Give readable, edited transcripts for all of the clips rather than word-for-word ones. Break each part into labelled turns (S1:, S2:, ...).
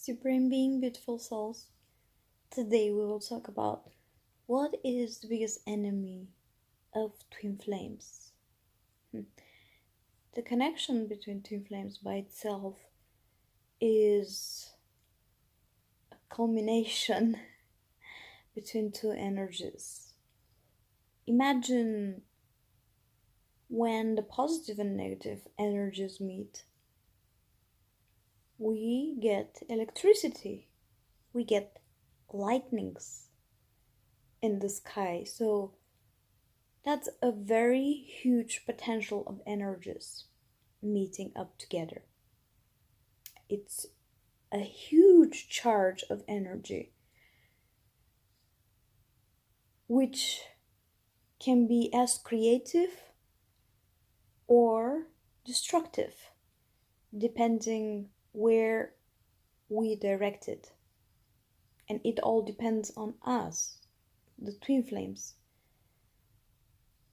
S1: Supreme Being, beautiful souls. Today we will talk about what is the biggest enemy of twin flames. The connection between twin flames by itself is a culmination between two energies. Imagine when the positive and negative energies meet. We get electricity, we get lightnings in the sky. So that's a very huge potential of energies meeting up together. It's a huge charge of energy, which can be as creative or destructive, depending where we direct it. And it all depends on us, the twin flames,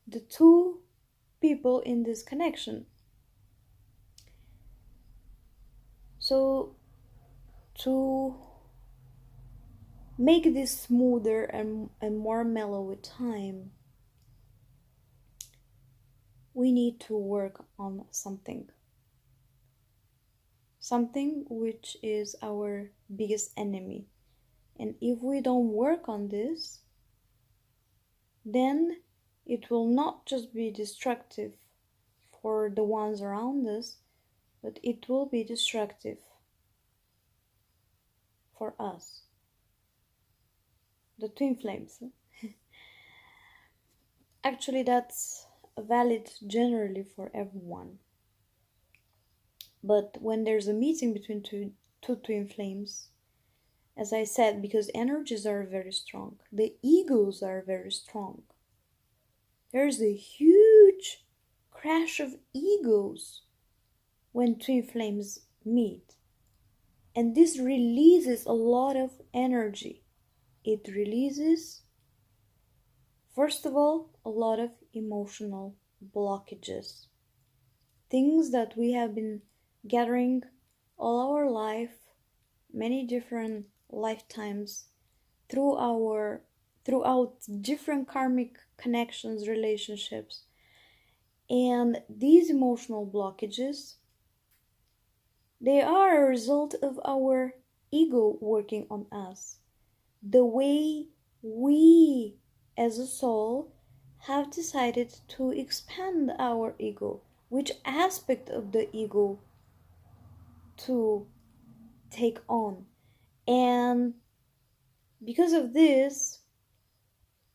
S1: the two people in this connection. So to make this smoother and more mellow with time, we need to work on something which is our biggest enemy. And if we don't work on this, then it will not just be destructive for the ones around us, but it will be destructive for us, the twin flames. Actually, that's valid generally for everyone. But when there's a meeting between two twin flames, as I said, because energies are very strong, the egos are very strong. There's a huge crash of egos when twin flames meet. And this releases a lot of energy. It releases, first of all, a lot of emotional blockages. Things that we have been gathering all our life, many different lifetimes, throughout different karmic connections, relationships. And these emotional blockages, they are a result of our ego working on us. The way we as a soul have decided to expand our ego, which aspect of the ego to take on. And because of this,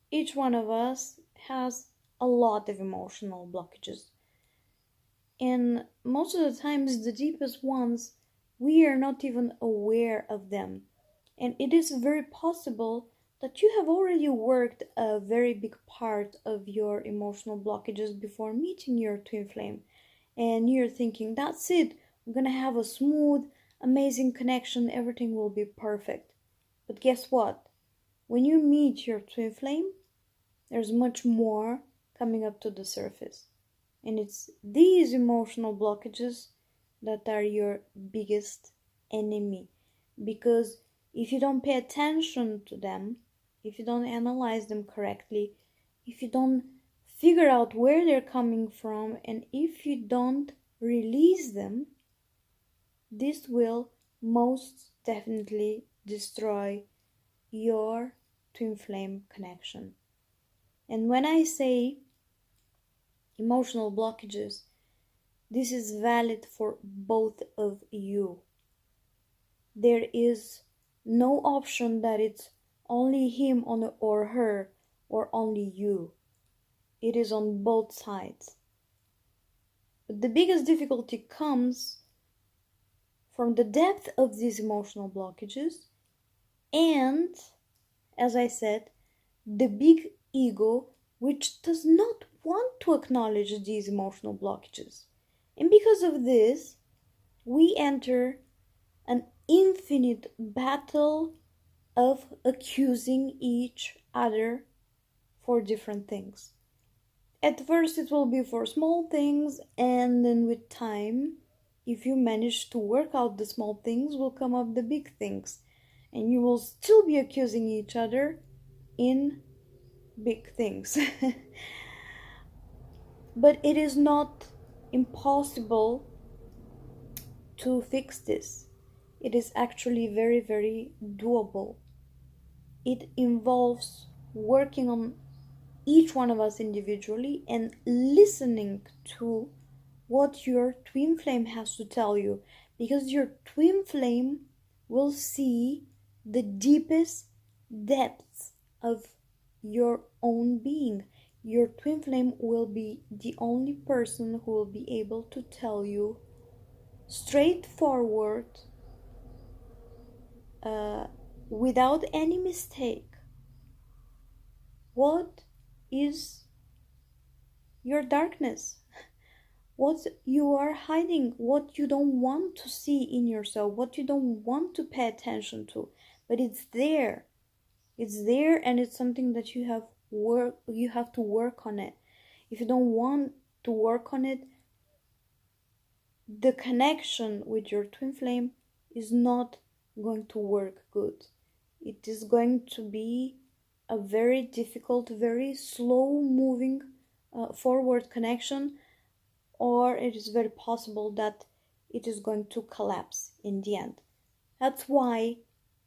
S1: each one of us has a lot of emotional blockages. And most of the times, the deepest ones, we are not even aware of them. And it is very possible that you have already worked a very big part of your emotional blockages before meeting your twin flame. And you're thinking, that's it, I'm gonna have a smooth, amazing connection, everything will be perfect. But guess what? When you meet your twin flame, there's much more coming up to the surface. And it's these emotional blockages that are your biggest enemy. Because if you don't pay attention to them, if you don't analyze them correctly, if you don't figure out where they're coming from, and if you don't release them, this will most definitely destroy your twin flame connection. And when I say emotional blockages, this is valid for both of you. There is no option that it's only him or her or only you. It is on both sides. But the biggest difficulty comes from the depth of these emotional blockages and, as I said, the big ego which does not want to acknowledge these emotional blockages. And because of this, we enter an infinite battle of accusing each other for different things. At first it will be for small things, and then with time if you manage to work out the small things, will come up the big things. And you will still be accusing each other in big things. But it is not impossible to fix this. It is actually very, very doable. It involves working on each one of us individually and listening to what your twin flame has to tell you, because your twin flame will see the deepest depths of your own being. Your twin flame will be the only person who will be able to tell you straightforward, without any mistake, what is your darkness, what you are hiding, what you don't want to see in yourself, what you don't want to pay attention to. But it's there. It's there, and it's something that you have to work on it. If you don't want to work on it, the connection with your twin flame is not going to work good. It is going to be a very difficult, very slow moving forward connection, or it is very possible that it is going to collapse in the end. That's why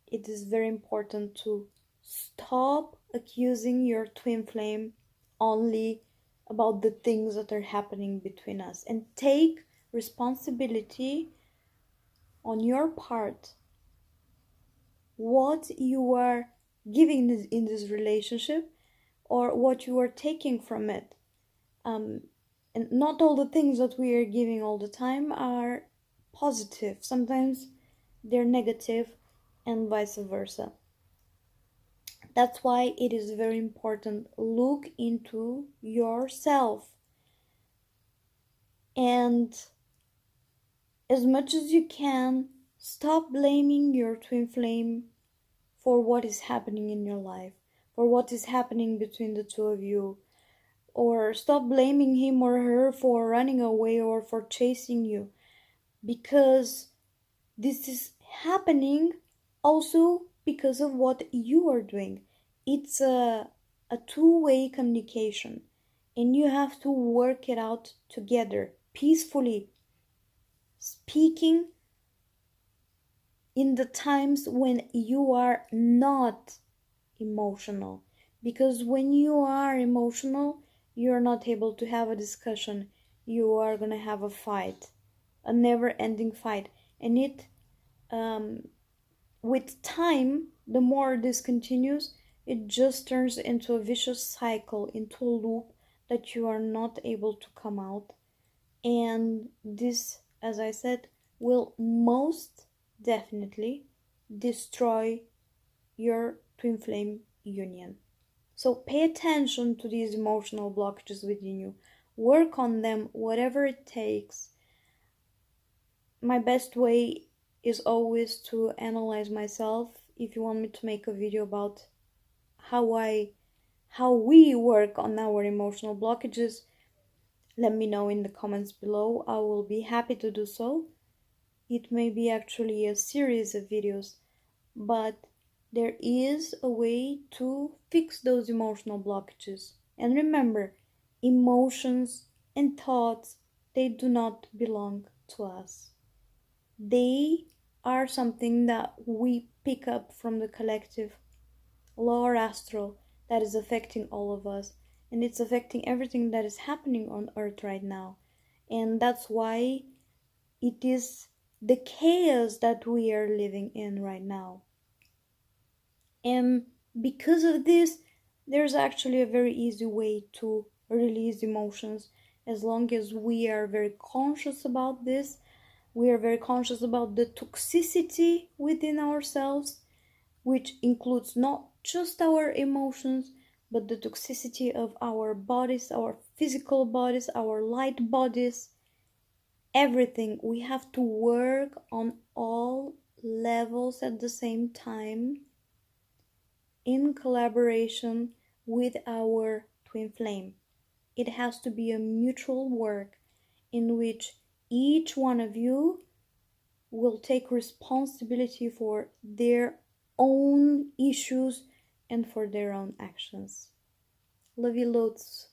S1: it is very important to stop accusing your twin flame only about the things that are happening between us, and take responsibility on your part, what you are giving in this relationship, or what you are taking from it. And not all the things that we are giving all the time are positive. Sometimes they're negative, and vice versa. That's why it is very important. Look into yourself, and as much as you can, stop blaming your twin flame for what is happening in your life, for what is happening between the two of you, or stop blaming him or her for running away or for chasing you, because this is happening also because of what you are doing. It's a two-way communication, and you have to work it out together, peacefully, speaking in the times when you are not emotional. Because when you are emotional, you're not able to have a discussion. You are gonna have a fight, a never-ending fight. And it with time, the more this continues, it just turns into a vicious cycle, into a loop that you are not able to come out. And this, as I said, will most definitely destroy your twin flame union. So pay attention to these emotional blockages within you. Work on them, whatever it takes. My best way is always to analyze myself. If you want me to make a video about how we work on our emotional blockages, let me know in the comments below. I will be happy to do so. It may be actually a series of videos, but there is a way to fix those emotional blockages. And remember, emotions and thoughts, they do not belong to us. They are something that we pick up from the collective law or astral that is affecting all of us, and it's affecting everything that is happening on earth right now. And that's why it is the chaos that we are living in right now. And because of this, there's actually a very easy way to release emotions, as long as we are very conscious about this. We are very conscious about the toxicity within ourselves, which includes not just our emotions, but the toxicity of our bodies, our physical bodies, our light bodies, everything. We have to work on all levels at the same time, in collaboration with our twin flame. It has to be a mutual work in which each one of you will take responsibility for their own issues and for their own actions. Love you loads.